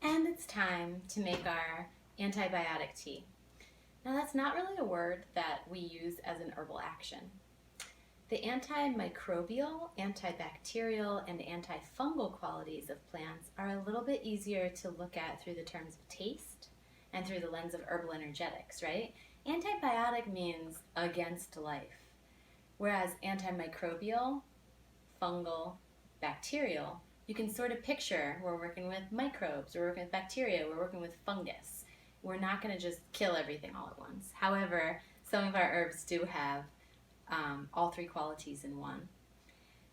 And it's time to make our antibiotic tea. Now that's not really a word that we use as an herbal action. The antimicrobial, antibacterial, and antifungal qualities of plants are a little bit easier to look at through the terms of taste and through the lens of herbal energetics, right? Antibiotic means against life, whereas antimicrobial, fungal, bacterial, you can sort of picture we're working with microbes, we're working with bacteria, we're working with fungus. We're not going to just kill everything all at once. However, some of our herbs do have all three qualities in one.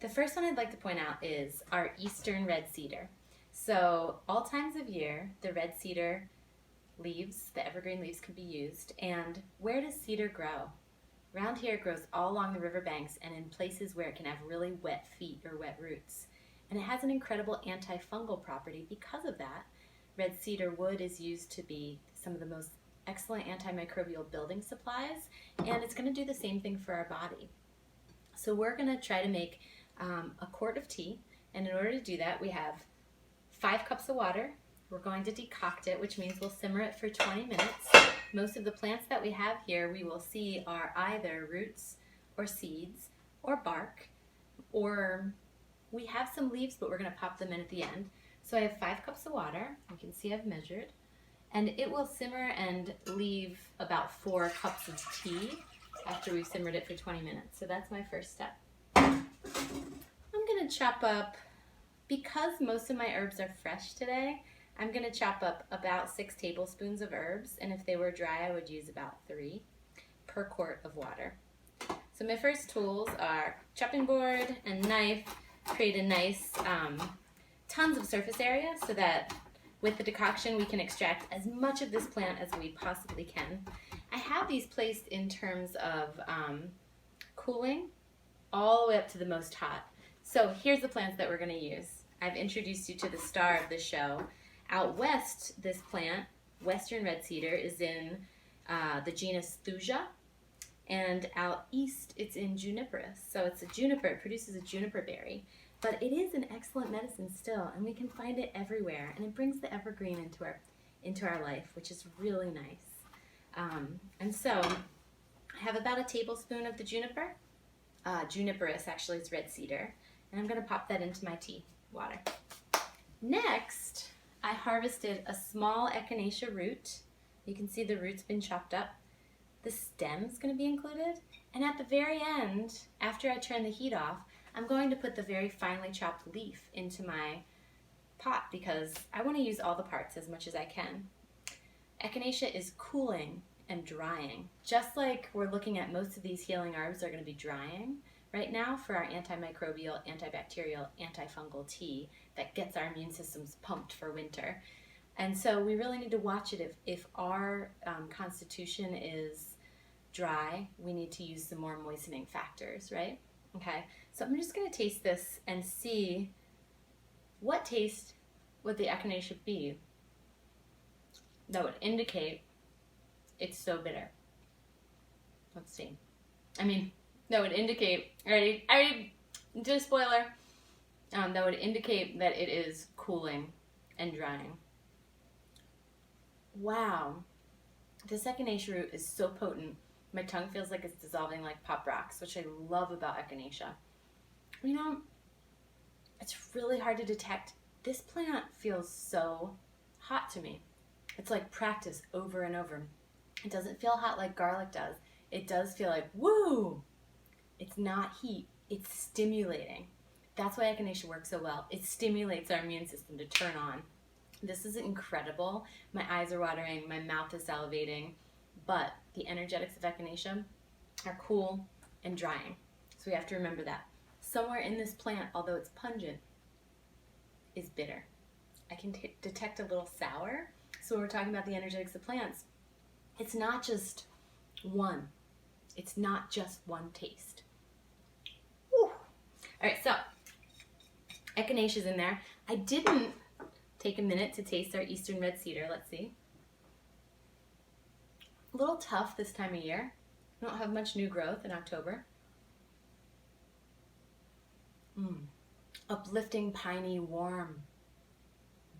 The first one I'd like to point out is our eastern red cedar. So all times of year, the red cedar leaves, the evergreen leaves, can be used. And where does cedar grow? Around here it grows all along the riverbanks and in places where it can have really wet feet or wet roots. And it has an incredible antifungal property because of that. Red cedar wood is used to be some of the most excellent antimicrobial building supplies, and it's going to do the same thing for our body. So we're going to try to make a quart of tea, and in order to do that we have 5 cups of water. We're going to decoct it, which means we'll simmer it for 20 minutes. Most of the plants that we have here we will see are either roots or seeds or bark, or we have some leaves, but we're going to pop them in at the end. So I have 5 cups of water. You can see I've measured. And it will simmer and leave about 4 cups of tea after we've simmered it for 20 minutes. So that's my first step. I'm going to chop up, because most of my herbs are fresh today, I'm going to chop up about 6 tablespoons of herbs. And if they were dry, I would use about 3 per quart of water. So my first tools are chopping board and knife. Create a nice tons of surface area so that with the decoction we can extract as much of this plant as we possibly can. I have these placed in terms of cooling all the way up to the most hot. So here's the plants that we're going to use. I've introduced you to the star of the show. Out west, this plant, western red cedar, is in the genus Thuja. And out east, it's in Juniperus. So it's a juniper, it produces a juniper berry. But it is an excellent medicine still, and we can find it everywhere. And it brings the evergreen into our life, which is really nice. And so I have about a tablespoon of the juniper. Juniperus actually is red cedar. And I'm going to pop that into my tea water. Next, I harvested a small echinacea root. You can see the root's been chopped up. The stem's going to be included. And at the very end, after I turn the heat off, I'm going to put the very finely chopped leaf into my pot because I want to use all the parts as much as I can. Echinacea is cooling and drying. Just like we're looking at most of these healing herbs are going to be drying right now for our antimicrobial, antibacterial, antifungal tea that gets our immune systems pumped for winter. And so we really need to watch it. If our constitution is dry, we need to use some more moistening factors, right? Okay, so I'm just going to taste this and see what taste would the echinacea be that would indicate it's so bitter. Let's see. That would indicate, I already did a spoiler, that would indicate that it is cooling and drying. Wow, this echinacea root is so potent. My tongue feels like it's dissolving like pop rocks, which I love about echinacea. You know, it's really hard to detect. This plant feels so hot to me. It's like practice over and over. It doesn't feel hot like garlic does. It does feel like, woo! It's not heat, it's stimulating. That's why echinacea works so well. It stimulates our immune system to turn on. This is incredible. My eyes are watering, my mouth is salivating, but the energetics of echinacea are cool and drying. So we have to remember that. Somewhere in this plant, although it's pungent, is bitter. I can detect a little sour. So when we're talking about the energetics of plants, it's not just one. It's not just one taste. Whew. All right, so echinacea's in there. I didn't take a minute to taste our eastern red cedar. Let's see. A little tough this time of year. We don't have much new growth in October. Uplifting, piney, warm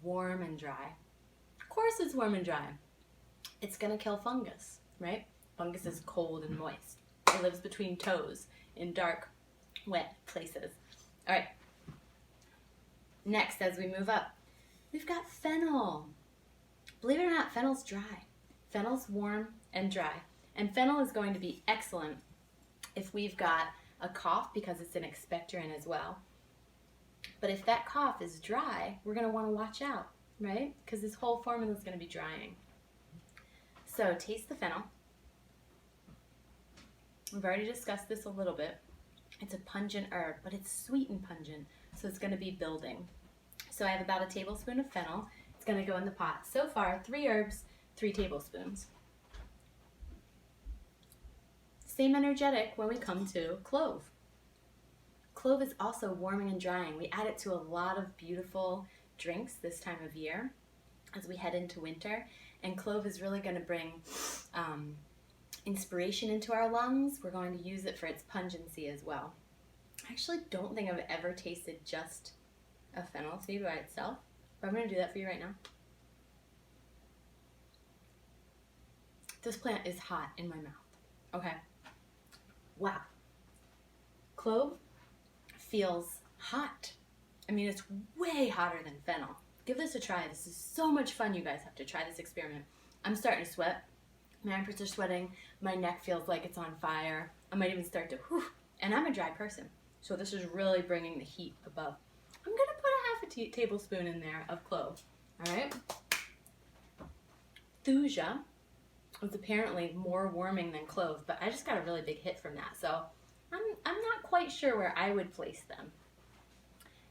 and dry. course it's warm and dry. It's gonna kill fungus, right? Fungus is cold and moist. It lives between toes in dark, wet places. All right. Next, as we move up, we've got fennel. Believe it or not, fennel's dry. Fennel's warm and dry. And fennel is going to be excellent if we've got a cough, because it's an expectorant as well. But if that cough is dry, we're going to want to watch out, right? Because this whole formula is going to be drying. So taste the fennel. We've already discussed this a little bit. It's a pungent herb, but it's sweet and pungent, so it's going to be building. So I have about a tablespoon of fennel. It's going to go in the pot. So far, 3 herbs, 3 tablespoons. Same energetic when we come to clove. Clove is also warming and drying. We add it to a lot of beautiful drinks this time of year as we head into winter. And clove is really going to bring inspiration into our lungs. We're going to use it for its pungency as well. I actually don't think I've ever tasted just a fennel seed by itself, but I'm going to do that for you right now. This plant is hot in my mouth. Okay. Wow. Clove feels hot. I mean, it's way hotter than fennel. Give this a try. This is so much fun. You guys have to try this experiment. I'm starting to sweat. My armpits are sweating. My neck feels like it's on fire. I might even start to whew. And I'm a dry person, so this is really bringing the heat above. I'm going to put a half a tablespoon in there of clove. All right? Thuja was apparently more warming than clove, but I just got a really big hit from that, so I'm not quite sure where I would place them.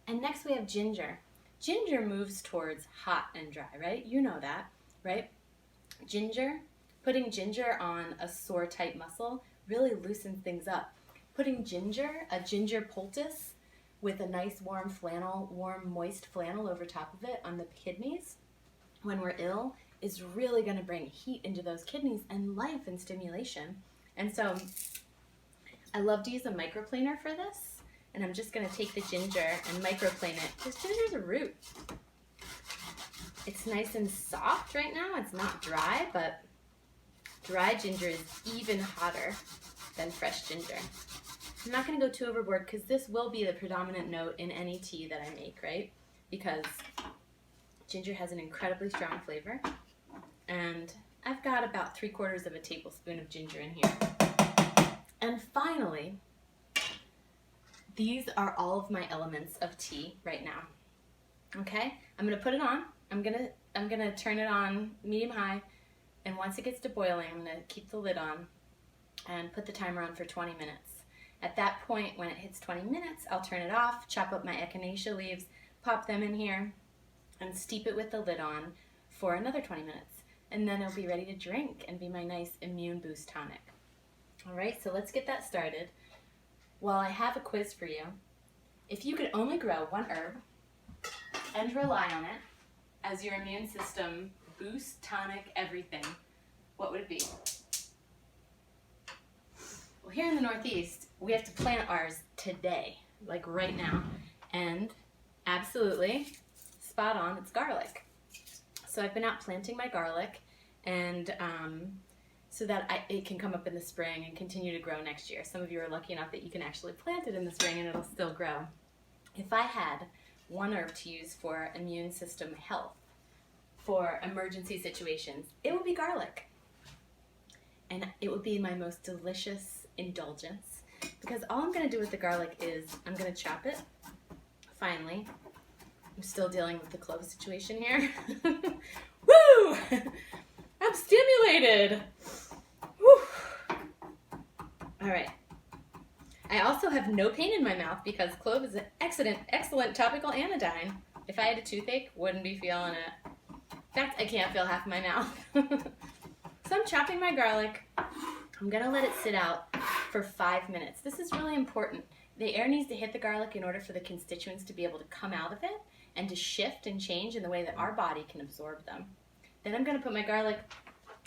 And next we have ginger. Ginger moves towards hot and dry, right? You know that, right? Ginger, putting ginger on a sore tight muscle really loosens things up. Putting ginger, a ginger poultice with a nice warm flannel, warm moist flannel over top of it on the kidneys when we're ill is really going to bring heat into those kidneys and life and stimulation. And so I love to use a microplaner for this, and I'm just going to take the ginger and microplane it because ginger is a root. It's nice and soft right now. It's not dry, but dry ginger is even hotter than fresh ginger. I'm not going to go too overboard because this will be the predominant note in any tea that I make, right? Because ginger has an incredibly strong flavor. And I've got about 3/4 of a tablespoon of ginger in here. And finally, these are all of my elements of tea right now. Okay? I'm going to put it on. I'm going to turn it on medium high, and once it gets to boiling, I'm going to keep the lid on and put the timer on for 20 minutes. At that point, when it hits 20 minutes, I'll turn it off, chop up my echinacea leaves, pop them in here, and steep it with the lid on for another 20 minutes. And then it'll be ready to drink and be my nice immune boost tonic. All right, so let's get that started. Well, I have a quiz for you. If you could only grow one herb and rely on it as your immune system boost, tonic, everything, what would it be? Well, here in the Northeast, we have to plant ours today, like right now. And absolutely, spot on, it's garlic. So I've been out planting my garlic, and so that it can come up in the spring and continue to grow next year. Some of you are lucky enough that you can actually plant it in the spring and it'll still grow. If I had one herb to use for immune system health, for emergency situations, it would be garlic. And it would be my most delicious indulgence, because all I'm going to do with the garlic is I'm going to chop it finely. I'm still dealing with the clove situation here. Woo! I'm stimulated. Woo! All right. I also have no pain in my mouth because clove is an excellent topical anodyne. If I had a toothache, wouldn't be feeling it. In fact, I can't feel half my mouth. So I'm chopping my garlic. I'm going to let it sit out for 5 minutes. This is really important. The air needs to hit the garlic in order for the constituents to be able to come out of it and to shift and change in the way that our body can absorb them. Then I'm going to put my garlic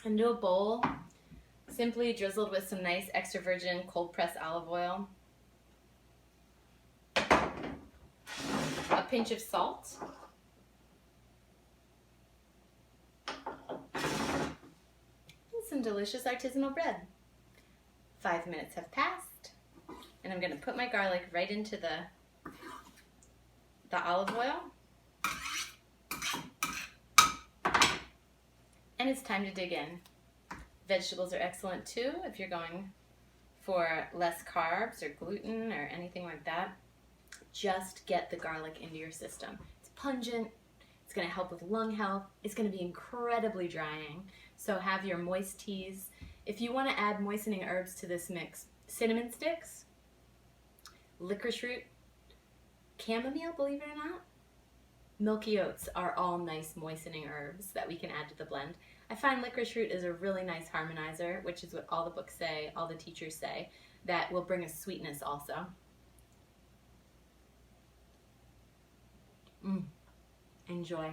into a bowl, simply drizzled with some nice extra virgin cold pressed olive oil, a pinch of salt, some delicious artisanal bread. 5 minutes have passed, and I'm going to put my garlic right into the olive oil. And it's time to dig in. Vegetables are excellent too if you're going for less carbs or gluten or anything like that. Just get the garlic into your system. It's pungent, it's going to help with lung health, it's going to be incredibly drying. So have your moist teas. If you want to add moistening herbs to this mix, cinnamon sticks, licorice root, chamomile, believe it or not, milky oats are all nice moistening herbs that we can add to the blend. I find licorice root is a really nice harmonizer, which is what all the books say, all the teachers say, that will bring a sweetness also. Enjoy.